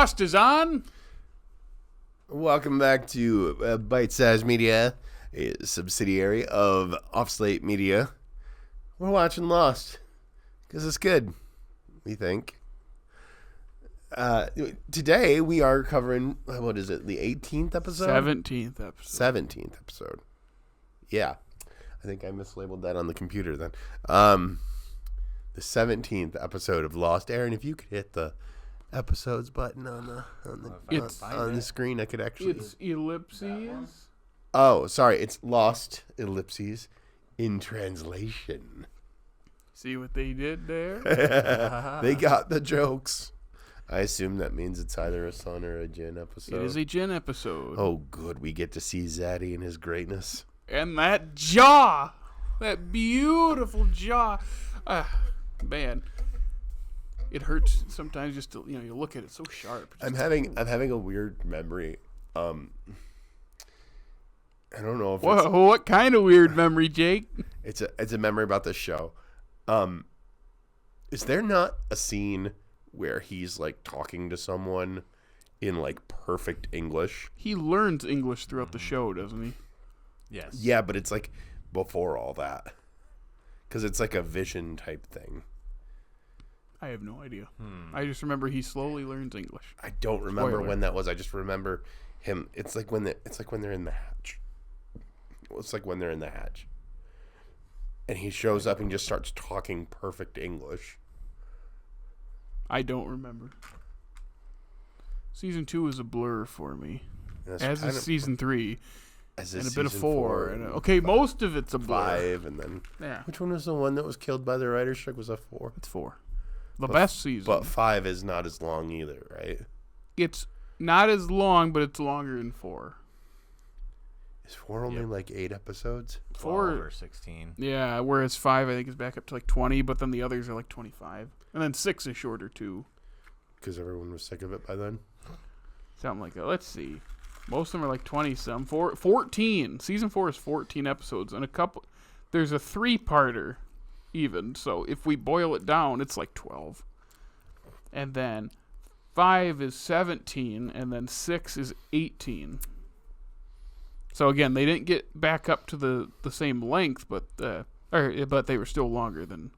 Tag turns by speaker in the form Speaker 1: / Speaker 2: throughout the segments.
Speaker 1: Lost is on.
Speaker 2: Welcome back to Bite Size Media, a subsidiary of Slate Media. We're watching Lost because it's good, we think. Today we are covering, what is it, the 18th episode?
Speaker 1: 17th episode.
Speaker 2: 17th episode. Yeah. I think I mislabeled that on the computer then. The 17th episode of Lost. Aaron, if you could hit the episodes button on the screen, I could actually.
Speaker 1: It's ellipses.
Speaker 2: Oh, sorry. It's Lost ellipses in translation.
Speaker 1: See what they did there?
Speaker 2: They got the jokes. I assume that means it's either a Sun or a Jin episode.
Speaker 1: It is a Jin episode.
Speaker 2: Oh, good. We get to see Zaddy in his greatness.
Speaker 1: And that jaw. That beautiful jaw. Man. It hurts sometimes just to, you look at it so sharp.
Speaker 2: I'm having a weird memory. I don't know if
Speaker 1: what kind of weird memory, Jake?
Speaker 2: It's a memory about this show. Is there not a scene where he's like talking to someone in like perfect English?
Speaker 1: He learns English throughout the show, doesn't he?
Speaker 3: Yes.
Speaker 2: Yeah, but it's like before all that. Because it's like a vision type thing.
Speaker 1: I have no idea. I just remember he slowly learns English.
Speaker 2: I don't remember when that was. I just remember him. It's like when they're in the hatch. It's like when they're in the hatch, and he shows up and just starts talking perfect English.
Speaker 1: I don't remember. Season 2 is a blur for me, as is season 3, and a bit of 4. And most of it's a blur.
Speaker 2: 5, and then
Speaker 1: yeah.
Speaker 2: Which one was the one that was killed by the writer's strike? Was that 4?
Speaker 1: It's 4. The best season.
Speaker 2: But 5 is not as long either, right?
Speaker 1: It's not as long, but it's longer than 4.
Speaker 2: Is 4 only like 8 episodes?
Speaker 3: 4 or 16.
Speaker 1: Yeah, whereas 5 I think is back up to like 20, but then the others are like 25. And then 6 is shorter too. Because
Speaker 2: everyone was sick of it by then?
Speaker 1: Something like that. Let's see. Most of them are like 20-some. 14. Season 4 is 14 episodes. And there's a 3-parter. Even so, if we boil it down, it's like 12, and then 5 is 17, and then 6 is 18. So again, they didn't get back up to the same length, but they were still longer than.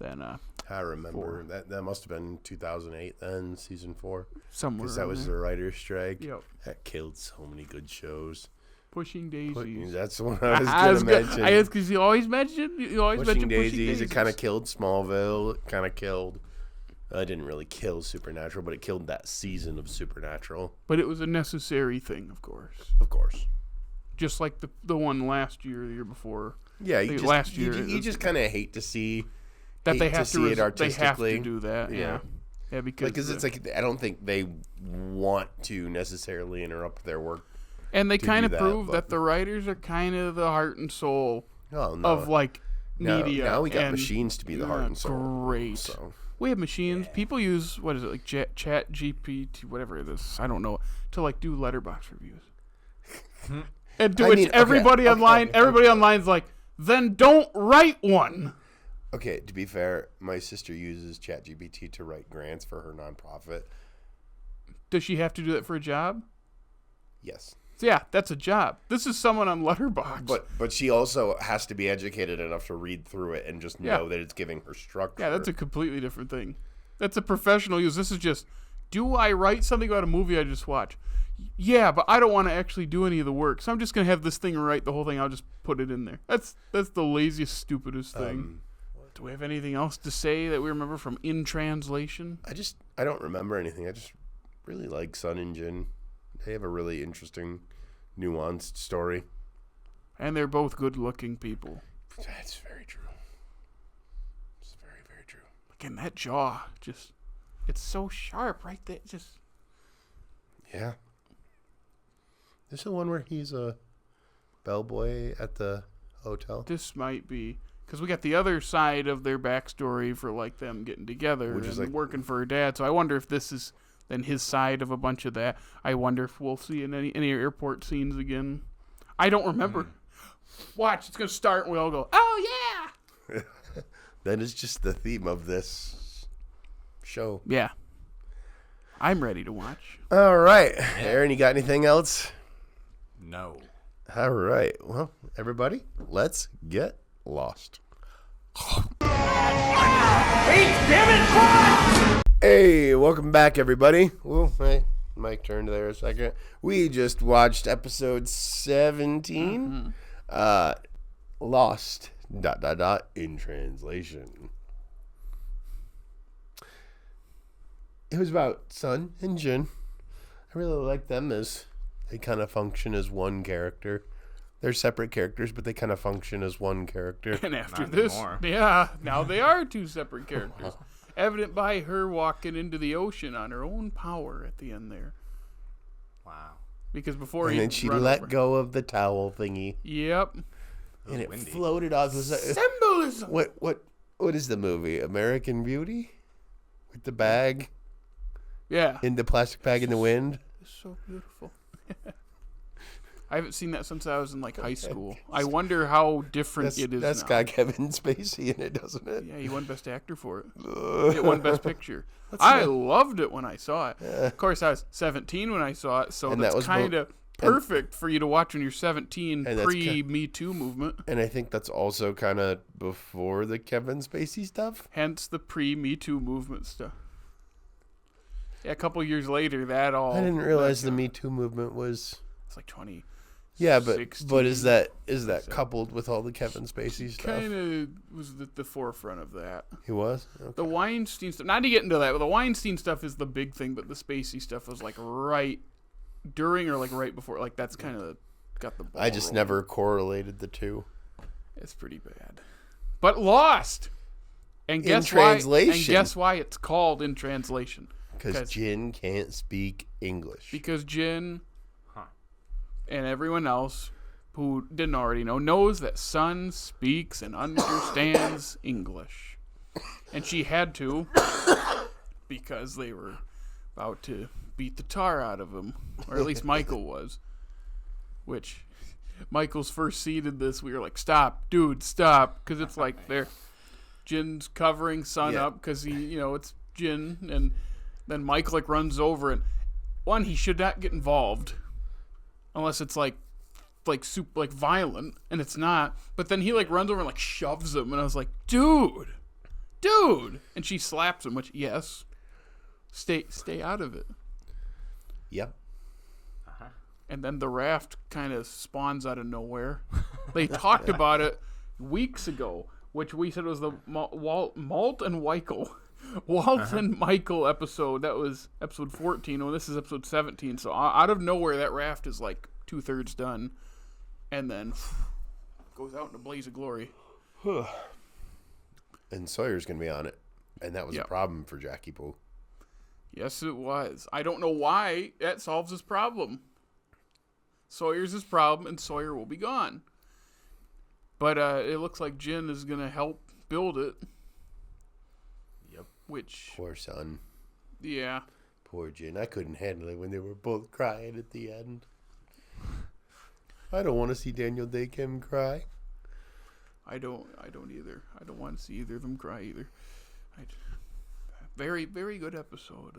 Speaker 2: I remember 4. That must have been 2008 then, season 4.
Speaker 1: Somewhere.
Speaker 2: Because that was the writer's strike.
Speaker 1: Yep.
Speaker 2: That killed so many good shows.
Speaker 1: Pushing Daisies.
Speaker 2: That's the one I was going to mention.
Speaker 1: I asked because you always mention Pushing Daisies.
Speaker 2: It kind of killed Smallville. It kind of killed. It didn't really kill Supernatural, but it killed that season of Supernatural.
Speaker 1: But it was a necessary thing, of course.
Speaker 2: Of course.
Speaker 1: Just like the one last year, the year before.
Speaker 2: Yeah,
Speaker 1: last year.
Speaker 2: You just kind of hate to see
Speaker 1: that they have to
Speaker 2: see it artistically.
Speaker 1: They have to do that. Yeah, because
Speaker 2: it's like I don't think they want to necessarily interrupt their work.
Speaker 1: And they kind of prove that the writers are kind of the heart and soul of like media.
Speaker 2: Now we got machines to be the heart and soul.
Speaker 1: Great.
Speaker 2: So.
Speaker 1: We have machines. Yeah. People use like Chat GPT, whatever it is. I don't know, to like do letterbox reviews. And to which everybody online's like, then don't write one.
Speaker 2: Okay, to be fair, my sister uses Chat GPT to write grants for her nonprofit.
Speaker 1: Does she have to do that for a job?
Speaker 2: Yes.
Speaker 1: Yeah, that's a job. This is someone on Letterboxd.
Speaker 2: But she also has to be educated enough to read through it and just know that it's giving her structure.
Speaker 1: Yeah, that's a completely different thing. That's a professional use. This is just, do I write something about a movie I just watched? Yeah, but I don't want to actually do any of the work, so I'm just going to have this thing write the whole thing. I'll just put it in there. That's the laziest, stupidest thing. Do we have anything else to say that we remember from In Translation?
Speaker 2: I don't remember anything. I just really like Sun and Jin. They have a really interesting, nuanced story.
Speaker 1: And they're both good-looking people.
Speaker 2: That's very true. It's very, very true.
Speaker 1: Again, that jaw, it's so sharp right there.
Speaker 2: Yeah. This is the one where he's a bellboy at the hotel?
Speaker 1: This might be. Because we got the other side of their backstory for like them getting together and working for her dad. So I wonder if this is then his side of a bunch of that. I wonder if we'll see in any airport scenes again. I don't remember. Watch, it's going to start and we all go, oh, yeah.
Speaker 2: That is just the theme of this show.
Speaker 1: Yeah. I'm ready to watch.
Speaker 2: All right. Aaron, you got anything else?
Speaker 3: No.
Speaker 2: All right. Well, everybody, let's get lost. Hey, welcome back, everybody. Well, hey, Mike turned there a second. We just watched episode 17, Lost, ... in translation. It was about Sun and Jin. I really like them as they kind of function as one character. They're separate characters, but they kind of function as one character.
Speaker 1: And after
Speaker 3: Not
Speaker 1: this,
Speaker 3: anymore.
Speaker 1: yeah, now they are two separate characters. Evident by her walking into the ocean on her own power at the end there.
Speaker 3: Wow.
Speaker 1: Because before
Speaker 2: And then she let go of the towel thingy,
Speaker 1: Yep.
Speaker 2: and it
Speaker 3: windy.
Speaker 2: floated off. Was that,
Speaker 1: Symbolism.
Speaker 2: what is the movie? American Beauty, with the bag
Speaker 1: Yeah.
Speaker 2: in the plastic bag in the wind.
Speaker 1: It's so beautiful. I haven't seen that since I was in high school. I wonder how different it is
Speaker 2: That's
Speaker 1: now.
Speaker 2: got Kevin Spacey in it, doesn't it?
Speaker 1: Yeah, he won Best Actor for it. It won Best Picture. I loved it when I saw it. Of course, I was 17 when I saw it, so
Speaker 2: And that
Speaker 1: that's
Speaker 2: was
Speaker 1: kind of perfect for you to watch when you're 17,
Speaker 2: And that's
Speaker 1: pre-Me Too movement.
Speaker 2: And I think that's also kind of before the Kevin Spacey stuff.
Speaker 1: Hence the pre-Me Too movement stuff. Yeah, a couple years later, that all...
Speaker 2: I didn't realize the Me Too movement was.
Speaker 1: It's 20.
Speaker 2: Yeah, but
Speaker 1: 16,
Speaker 2: is that coupled with all the Kevin Spacey stuff?
Speaker 1: Kind of was the forefront of that.
Speaker 2: He was. Okay.
Speaker 1: The Weinstein stuff, not to get into that, but the Weinstein stuff is the big thing, but the Spacey stuff was right during or right before. That's kind of got the ball
Speaker 2: I just
Speaker 1: rolling.
Speaker 2: never correlated the two.
Speaker 1: It's pretty bad. But Lost. And
Speaker 2: In
Speaker 1: guess
Speaker 2: translation.
Speaker 1: why? And guess why it's called in translation?
Speaker 2: Because Jin can't speak English.
Speaker 1: Because Jin and everyone else who didn't already know knows that Sun speaks and understands English. And she had to because they were about to beat the tar out of him. Or at least Michael was. Which, Michael's first scene in this, we were like, stop, dude, stop. Because it's they're Jin's covering Sun up because he, it's Jin. And then Mike runs over and, one, he should not get involved. Unless it's super violent, and it's not. But then he runs over and shoves him, and I was like, dude, and she slaps him. Which yes, stay out of it.
Speaker 2: Yep.
Speaker 1: And then the raft kind of spawns out of nowhere. They talked about it weeks ago, which we said was the Walt and Weichel. Walt and Michael episode. That was episode 14. Well, this is episode 17. So out of nowhere, that raft is 2/3 done, and then goes out in a blaze of glory.
Speaker 2: And Sawyer's gonna be on it, and that was a problem for Jackie Poo.
Speaker 1: Yes, it was. I don't know why that solves his problem. Sawyer's his problem, and Sawyer will be gone. But it looks like Jin is gonna help build it. Which,
Speaker 2: Poor Son.
Speaker 1: yeah.
Speaker 2: Poor Jin. I couldn't handle it when they were both crying at the end. I don't want to see Daniel Day-Kim cry.
Speaker 1: I don't either. I don't want to see either of them cry either. Very, very good episode.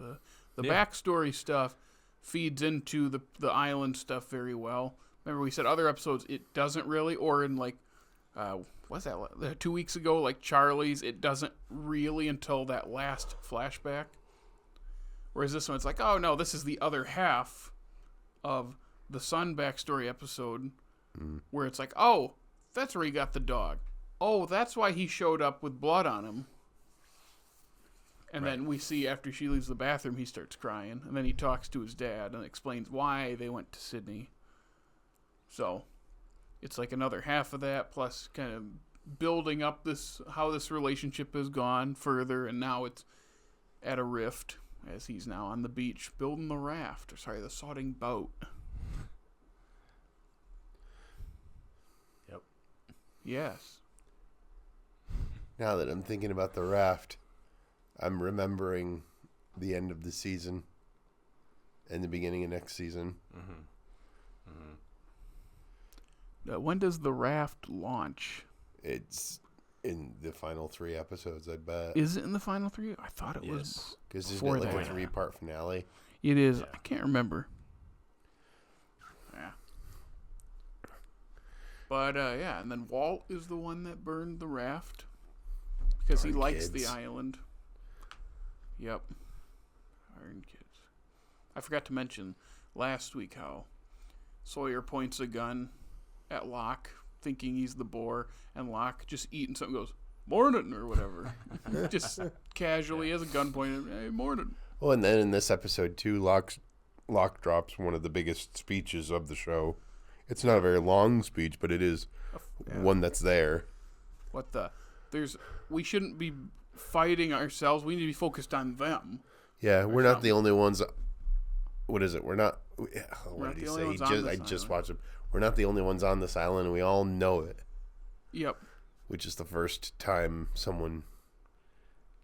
Speaker 1: The backstory stuff feeds into the island stuff very well. Remember we said other episodes it doesn't really, or in what's that? 2 weeks ago, Charlie's, it doesn't really until that last flashback. Whereas this one, it's oh no, this is the other half of the Sun backstory episode, where it's oh, that's where he got the dog. Oh, that's why he showed up with blood on him. And then we see after she leaves the bathroom, he starts crying, and then he talks to his dad and explains why they went to Sydney. So it's another half of that, plus kind of building up how this relationship has gone further, and now it's at a rift as he's now on the beach building the raft. The sodding boat.
Speaker 3: Yep.
Speaker 1: Yes.
Speaker 2: Now that I'm thinking about the raft, I'm remembering the end of the season and the beginning of next season.
Speaker 1: When does the raft launch?
Speaker 2: It's in the final 3 episodes, I bet.
Speaker 1: Is it in the final 3? I thought it was
Speaker 3: Yes.
Speaker 2: Because isn't
Speaker 1: before
Speaker 2: it like
Speaker 1: that.
Speaker 2: a 3-part finale?
Speaker 1: It is.
Speaker 3: Yeah.
Speaker 1: I can't remember. Yeah. But, yeah, and then Walt is the one that burned the raft. Because he
Speaker 2: Darn
Speaker 1: likes the
Speaker 2: kids.
Speaker 1: island. Yep. Darn kids. I forgot to mention last week how Sawyer points a gun at Locke, thinking he's the boar, and Locke just eating something goes, "Morning," or whatever. Just casually has a gun pointed, "Hey, morning."
Speaker 2: Well, and then in this episode, too, Locke drops one of the biggest speeches of the show. It's not a very long speech, but it is one that's there.
Speaker 1: What the? We shouldn't be fighting ourselves. We need to be focused on them.
Speaker 2: Yeah, we're not the only ones. What is it? We're not. What
Speaker 1: not
Speaker 2: did he
Speaker 1: the only
Speaker 2: say?
Speaker 1: ones on
Speaker 2: I
Speaker 1: this
Speaker 2: just
Speaker 1: island.
Speaker 2: watched him. We're not the only ones on this island, and we all know it.
Speaker 1: Yep.
Speaker 2: Which is the first time someone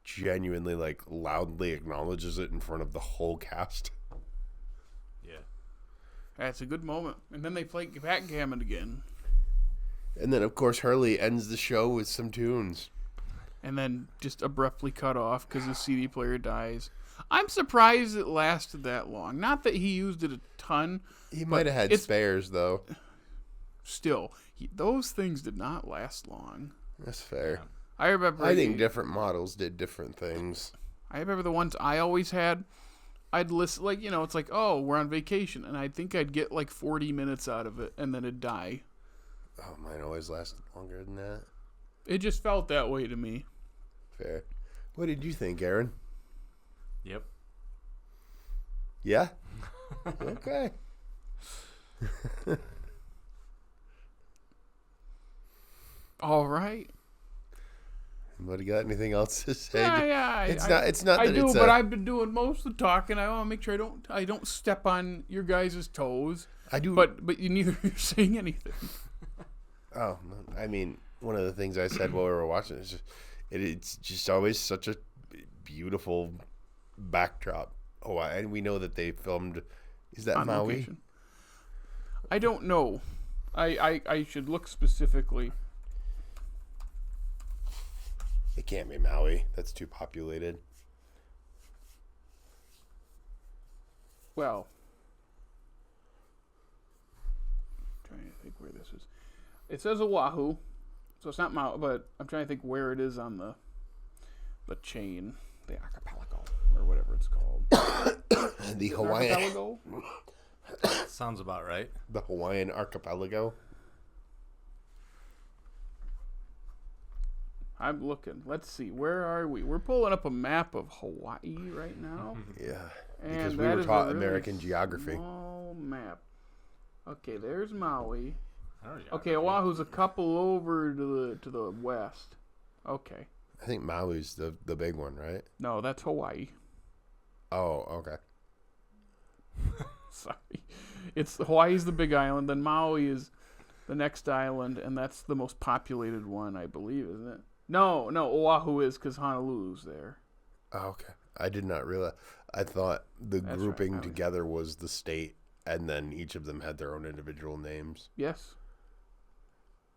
Speaker 2: genuinely, like, loudly acknowledges it in front of the whole cast.
Speaker 3: Yeah.
Speaker 1: That's a good moment. And then they play backgammon again.
Speaker 2: And then, of course, Hurley ends the show with some tunes.
Speaker 1: And then just abruptly cut off because his CD player dies. I'm surprised it lasted that long. Not that he used it a ton.
Speaker 2: He might have had
Speaker 1: it's-
Speaker 2: spares, though.
Speaker 1: Still, those things did not last long.
Speaker 2: That's fair.
Speaker 1: I remember.
Speaker 2: I think different models did different things.
Speaker 1: I remember the ones I always had. I'd listen, like, it's like, oh, we're on vacation, and I think I'd get like 40 minutes out of it, and then it'd die.
Speaker 2: Oh, mine always lasted longer than that.
Speaker 1: It just felt that way to me.
Speaker 2: Fair. What did you think, Aaron?
Speaker 3: Yep.
Speaker 2: Yeah? Okay.
Speaker 1: All right.
Speaker 2: Anybody got anything else to say?
Speaker 1: Yeah.
Speaker 2: It's not
Speaker 1: I
Speaker 2: that
Speaker 1: do,
Speaker 2: it's
Speaker 1: but I've been doing most of the talking. I want to make sure I don't step on your guys' toes.
Speaker 2: I do.
Speaker 1: But you neither you're saying anything.
Speaker 2: Oh, I mean, one of the things I said while we were watching is it's just always such a beautiful backdrop. Oh, and we know that they filmed. Is that
Speaker 1: On
Speaker 2: Maui?
Speaker 1: location. I don't know. I should look specifically.
Speaker 2: It can't be Maui. That's too populated.
Speaker 1: Well, I'm trying to think where this is. It says Oahu, so it's not Maui, but I'm trying to think where it is on the chain, the archipelago, or whatever it's called.
Speaker 2: The
Speaker 1: Is it
Speaker 2: Hawaiian,
Speaker 1: archipelago?
Speaker 3: Sounds about right.
Speaker 2: the Hawaiian archipelago.
Speaker 1: I'm looking. Let's see. Where are we? We're pulling up a map of Hawaii right now.
Speaker 2: Yeah,
Speaker 1: And
Speaker 2: because we
Speaker 1: that
Speaker 2: were
Speaker 1: is a
Speaker 2: taught
Speaker 1: really
Speaker 2: American geography.
Speaker 1: Small map. Okay, there's Maui.
Speaker 3: I don't know.
Speaker 1: Okay, Oahu's a couple over to the west. Okay.
Speaker 2: I think Maui's the big one, right?
Speaker 1: No, that's Hawaii.
Speaker 2: Oh, okay.
Speaker 1: Sorry. Hawaii's the big island, then Maui is the next island, and that's the most populated one, I believe, isn't it? No, Oahu is because Honolulu's there.
Speaker 2: Oh, okay. I did not realize. I thought the
Speaker 1: That's
Speaker 2: grouping
Speaker 1: right, Maui.
Speaker 2: together was the state, and then each of them had their own individual names.
Speaker 1: Yes.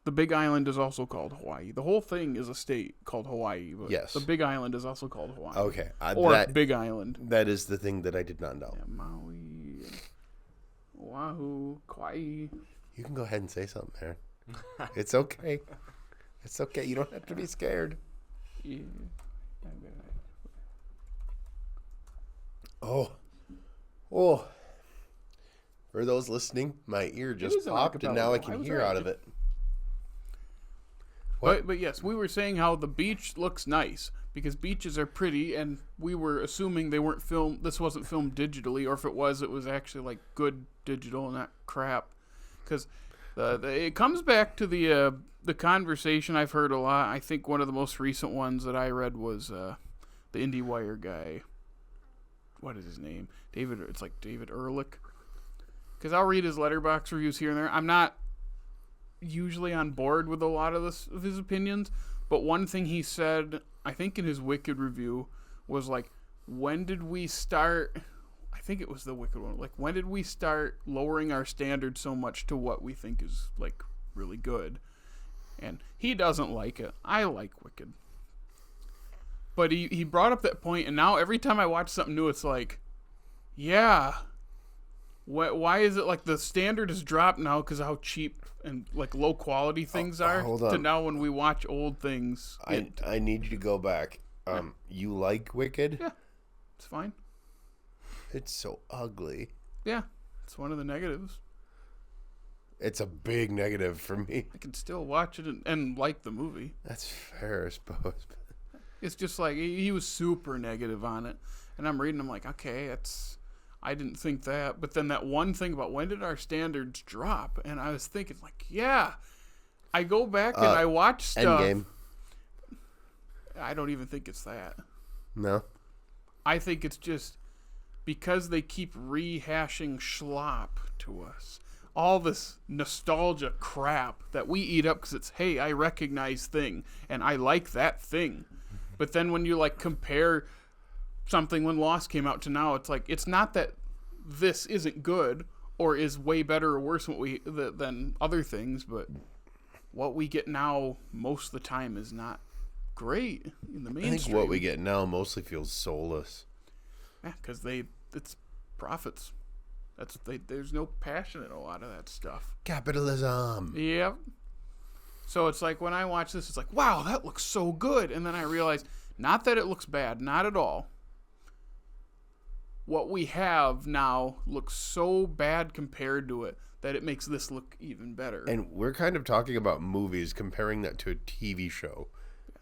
Speaker 1: The big island is also called Hawaii. The whole thing is a state called Hawaii, but
Speaker 2: Yes.
Speaker 1: the big island is also called Hawaii.
Speaker 2: Okay,
Speaker 1: Or
Speaker 2: that
Speaker 1: Big Island.
Speaker 2: that is the thing that I did not know.
Speaker 1: Yeah, Maui, Oahu, Kauai.
Speaker 2: You can go ahead and say something, Aaron. It's okay. It's okay. You don't have to be scared.
Speaker 1: Yeah.
Speaker 2: Oh. For those listening, my ear just
Speaker 1: is an
Speaker 2: popped, and now I
Speaker 1: archipelago. I
Speaker 2: can
Speaker 1: was
Speaker 2: hear
Speaker 1: right.
Speaker 2: out of it. What?
Speaker 1: But yes, we were saying how the beach looks nice because beaches are pretty, and we were assuming they weren't filmed. This wasn't filmed digitally, or if it was actually like good digital, not crap. Because it comes back to the conversation I've heard a lot. I think one of the most recent ones that I read was the IndieWire guy. What is his name? David. It's like David Ehrlich. Because I'll read his letterbox reviews here and there. I'm not usually on board with a lot of his opinions, but one thing he said, I think in his Wicked review, was like, when did we start? I think it was the Wicked one. Like, when did we start lowering our standards so much to what we think is like really good? And he doesn't like it. I like Wicked. But he brought up that point, and now every time I watch something new, it's like, yeah, why is it like the standard has dropped now because of how cheap and like low quality things are?
Speaker 2: hold on.
Speaker 1: To now when we watch old things,
Speaker 2: I need you to go back. You like Wicked?
Speaker 1: yeah, it's fine.
Speaker 2: It's so ugly.
Speaker 1: Yeah, it's one of the negatives.
Speaker 2: It's a big negative for me.
Speaker 1: I can still watch it and like the movie.
Speaker 2: That's fair, I suppose.
Speaker 1: It's just like he was super negative on it, and I'm reading. I'm like, okay, I didn't think that. But then that one thing about when did our standards drop, and I was thinking like, yeah, I go back and I watch stuff.
Speaker 2: Endgame.
Speaker 1: I don't even think it's that.
Speaker 2: No.
Speaker 1: I think it's just because they keep rehashing schlop to us. All this nostalgia crap that we eat up because it's, hey, I recognize thing, and I like that thing. But then when you like compare something when Lost came out to now, it's like it's not that this isn't good or is way better or worse than other things, but what we get now most of the time is not great in the mainstream.
Speaker 2: I think what we get now mostly feels soulless.
Speaker 1: Yeah, because it's profits. There's no passion in a lot of that stuff.
Speaker 2: Capitalism.
Speaker 1: Yep. So it's like when I watch this, it's like, wow, that looks so good. And then I realize, not that it looks bad, not at all. What we have now looks so bad compared to it that it makes this look even better.
Speaker 2: And we're kind of talking about movies, comparing that to a TV show,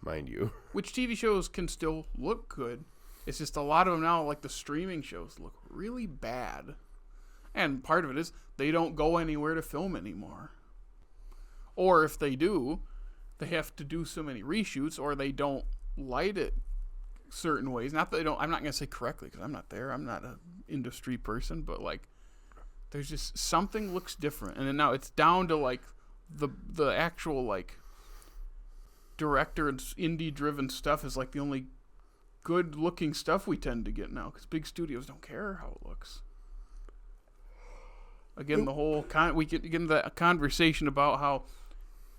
Speaker 2: mind you.
Speaker 1: Which TV shows can still look good. It's just a lot of them now, like the streaming shows, look really bad. And part of it is they don't go anywhere to film anymore. Or if they do, they have to do so many reshoots, or they don't light it certain ways. Not that they don't. I'm not gonna say correctly because I'm not there. I'm not an industry person, but like, there's just something looks different. And then now it's down to like the actual like director and indie driven stuff is like the only good looking stuff we tend to get now because big studios don't care how it looks. Again, the whole we get into that conversation about how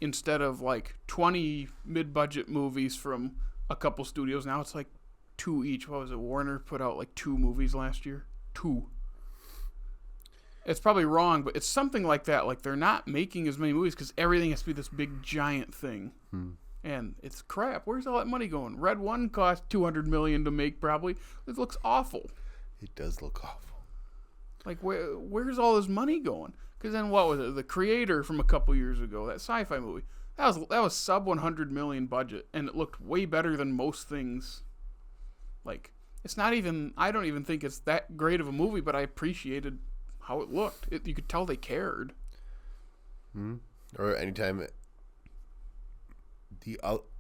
Speaker 1: instead of like 20 mid-budget movies from a couple studios, now it's like 2 each. What was it? Warner put out like 2 movies last year. 2. It's probably wrong, but it's something like that. Like they're not making as many movies because everything has to be this big giant thing, and it's crap. Where's all that money going? Red One cost $200 million to make. Probably it looks awful.
Speaker 2: It does look awful.
Speaker 1: Like, where's all this money going? Because then what was it? The Creator from a couple years ago, that sci-fi movie, that was sub $100 million budget, and it looked way better than most things. Like, it's not even. I don't even think it's that great of a movie, but I appreciated how it looked. You could tell they cared.
Speaker 2: Or anytime.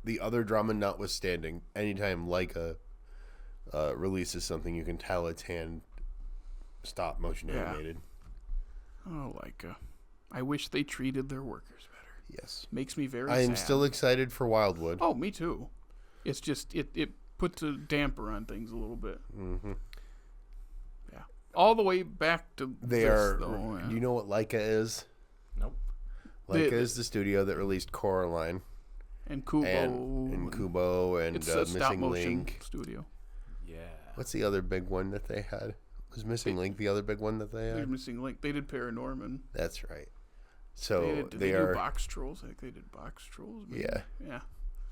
Speaker 2: The other drama notwithstanding, anytime Leica releases something, you can tell it's hand stop motion animated.
Speaker 1: Oh, Leica. I wish they treated their workers better.
Speaker 2: Yes.
Speaker 1: Makes me very
Speaker 2: I am
Speaker 1: sad.
Speaker 2: still excited for Wildwood.
Speaker 1: Oh, me too. It's just, it puts a damper on things a little bit.
Speaker 2: Mm-hmm.
Speaker 1: Yeah. All the way back to
Speaker 2: They
Speaker 1: this,
Speaker 2: are.
Speaker 1: though, yeah.
Speaker 2: Do you know what Leica is?
Speaker 3: Nope.
Speaker 2: Leica is the studio that rreleased Coraline
Speaker 1: And Kubo.
Speaker 2: and Kubo and
Speaker 1: It's a
Speaker 2: Missing
Speaker 1: stop-motion
Speaker 2: Link.
Speaker 1: studio.
Speaker 3: Yeah.
Speaker 2: What's the other big one that they had? Was Missing Link the other big one that they
Speaker 1: They're
Speaker 2: had?
Speaker 1: Missing Link. They did Paranorman.
Speaker 2: That's right. So
Speaker 1: Did
Speaker 2: they
Speaker 1: do
Speaker 2: are.
Speaker 1: Box Trolls? I think they did Box Trolls. Maybe?
Speaker 2: Yeah.
Speaker 1: Yeah.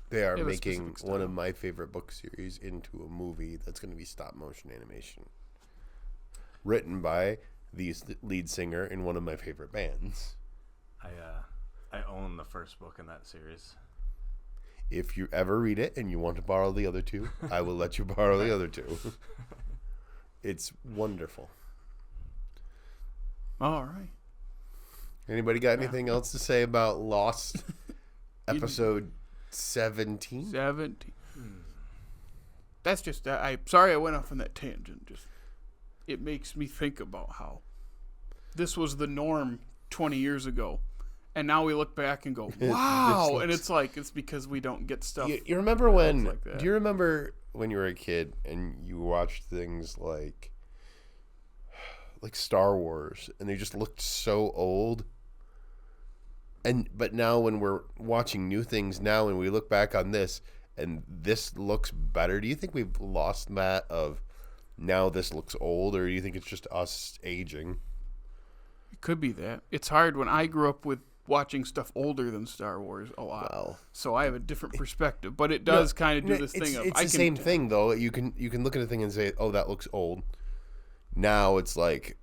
Speaker 2: They are
Speaker 1: They have a
Speaker 2: making
Speaker 1: specific
Speaker 2: one of
Speaker 1: style.
Speaker 2: my favorite book series into a movie that's going to be stop motion animation. Written by the lead singer in one of my favorite bands.
Speaker 3: I own the first book in that series.
Speaker 2: If you ever read it and you want to borrow the other two, I will let you borrow the other two. It's wonderful.
Speaker 1: All right.
Speaker 2: Anybody got anything else to say about Lost episode 17?
Speaker 1: 17. That's just, sorry I went off on that tangent. Just, it makes me think about how this was the norm 20 years ago. And now we look back and go, wow. And it's like, it's because we don't get stuff.
Speaker 2: You remember when,
Speaker 1: like that.
Speaker 2: do you remember when you were a kid and you watched things like Star Wars and they just looked so old? But now when we're watching new things now and we look back on this and this looks better, do you think we've lost that of now this looks old, or do you think it's just us aging?
Speaker 1: It could be that. It's hard when I grew up with watching stuff older than Star Wars a lot.
Speaker 2: Well,
Speaker 1: so I have a different perspective, but it does kind of do this thing of
Speaker 2: it's the same thing though. You can look at a thing and say, "Oh, that looks old." Now it's like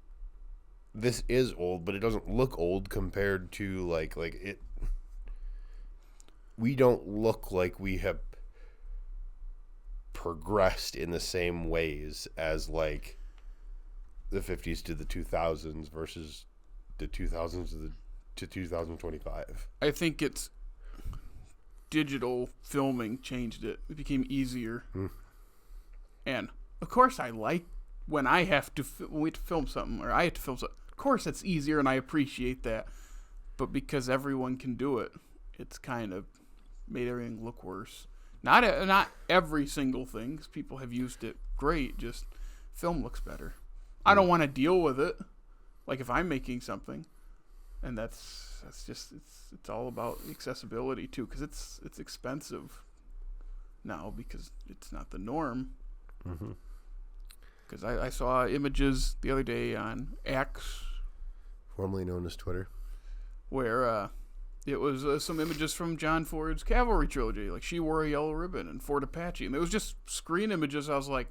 Speaker 2: this is old, but it doesn't look old compared to like it. We don't look like we have progressed in the same ways as like the 50s to the 2000s versus the 2000s to 2025.
Speaker 1: I think it's digital filming changed it. It became easier. And of course I like when I have to when we have to film something, or I have to film something. Of course it's easier and I appreciate that. But because everyone can do it, it's kind of made everything look worse. Not every single thing, 'cause people have used it great, just film looks better. I don't want to deal with it, like if I'm making something, and that's just it's all about accessibility too, because it's expensive now because it's not the norm. Because I saw images the other day on X,
Speaker 2: Formerly known as Twitter,
Speaker 1: where it was some images from John Ford's Cavalry trilogy, like She Wore a Yellow Ribbon and Fort Apache, and it was just screen images. I was like,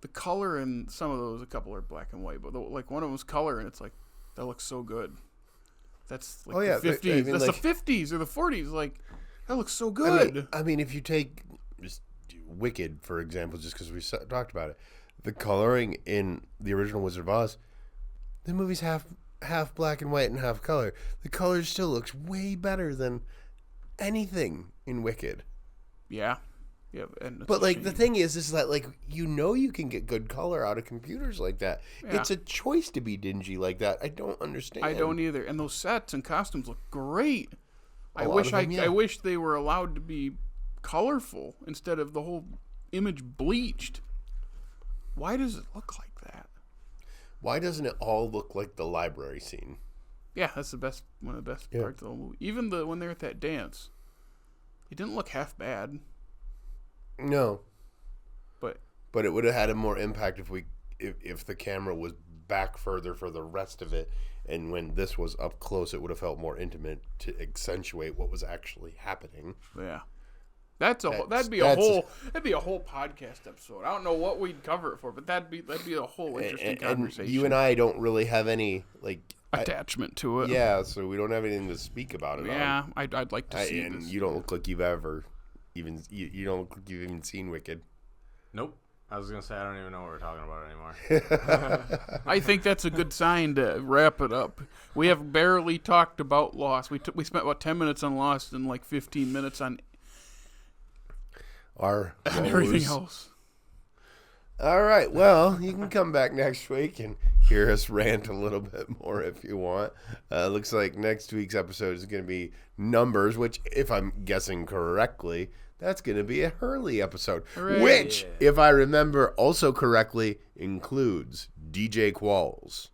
Speaker 1: the color in some of those, a couple are black and white, but like one of them was color, and it's like, that looks so good. That's like the 50s. I mean, that's like, the 50s or the 40s. Like, that looks so good.
Speaker 2: I mean, if you take just Wicked, for example, just because we talked about it, the coloring in the original Wizard of Oz, the movie's half black and white and half color. The color still looks way better than anything in Wicked.
Speaker 1: Yeah.
Speaker 2: But like the thing is that like you can get good color out of computers like that. Yeah. It's a choice to be dingy like that. I don't understand.
Speaker 1: I don't either. And those sets and costumes look great. I wish they were allowed to be colorful instead of the whole image bleached. Why does it look like that?
Speaker 2: Why doesn't it all look like the library scene?
Speaker 1: Yeah, that's one of the best parts of the movie. Even when they're at that dance, it didn't look half bad.
Speaker 2: No, but it would have had a more impact if the camera was back further for the rest of it, and when this was up close, it would have felt more intimate to accentuate what was actually happening.
Speaker 1: Yeah, that'd be a whole podcast episode. I don't know what we'd cover it for, but that'd be a whole interesting conversation.
Speaker 2: And you and I don't really have any
Speaker 1: attachment to it.
Speaker 2: Yeah, so we don't have anything to speak about it.
Speaker 1: Yeah, I'd like to see
Speaker 2: and
Speaker 1: this.
Speaker 2: You don't look like you've ever. You don't look like you've even seen Wicked.
Speaker 3: Nope. I was going to say I don't even know what we're talking about anymore.
Speaker 1: I think that's a good sign to wrap it up. We have barely talked about Lost. We spent about 10 minutes on Lost and like 15 minutes on everything else.
Speaker 2: All right. Well, you can come back next week and hear us rant a little bit more if you want. Looks like next week's episode is going to be Numbers, which, if I'm guessing correctly, that's going to be a Hurley episode. Hooray. Which, if I remember also correctly, includes DJ Qualls.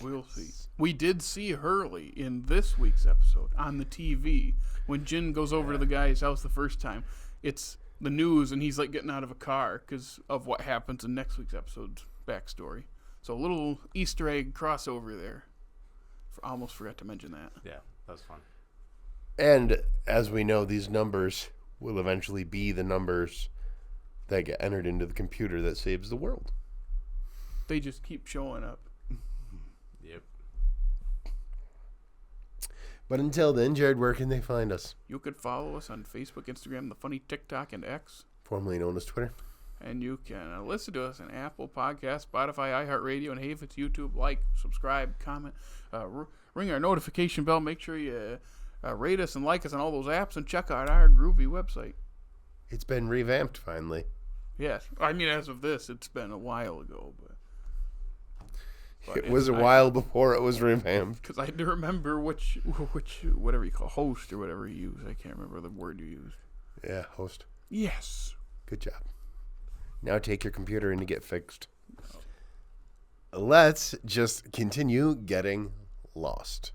Speaker 1: We'll see. We did see Hurley in this week's episode on the TV when Jin goes over to the guy's house the first time. It's the news, and he's like getting out of a car because of what happens in next week's episode's backstory. So a little Easter egg crossover there. I almost forgot to mention that.
Speaker 3: Yeah, that was fun.
Speaker 2: And as we know, these numbers will eventually be the numbers that get entered into the computer that saves the world.
Speaker 1: They just keep showing up.
Speaker 3: Yep.
Speaker 2: But until then, Jared, where can they find us?
Speaker 1: You could follow us on Facebook, Instagram, the funny TikTok, and X.
Speaker 2: Formerly known as Twitter.
Speaker 1: And you can listen to us on Apple Podcasts, Spotify, iHeartRadio, and hey, if it's YouTube, like, subscribe, comment, ring our notification bell. Make sure you rate us and like us on all those apps, and check out our groovy website.
Speaker 2: It's been revamped finally.
Speaker 1: Yes. I mean, as of this, it's been a while ago, but
Speaker 2: it was a while before it was revamped.
Speaker 1: Because I do remember which whatever you call host or whatever you use. I can't remember the word you used.
Speaker 2: Yeah, host.
Speaker 1: Yes.
Speaker 2: Good job. Now take your computer in to get fixed. No. Let's just continue getting lost.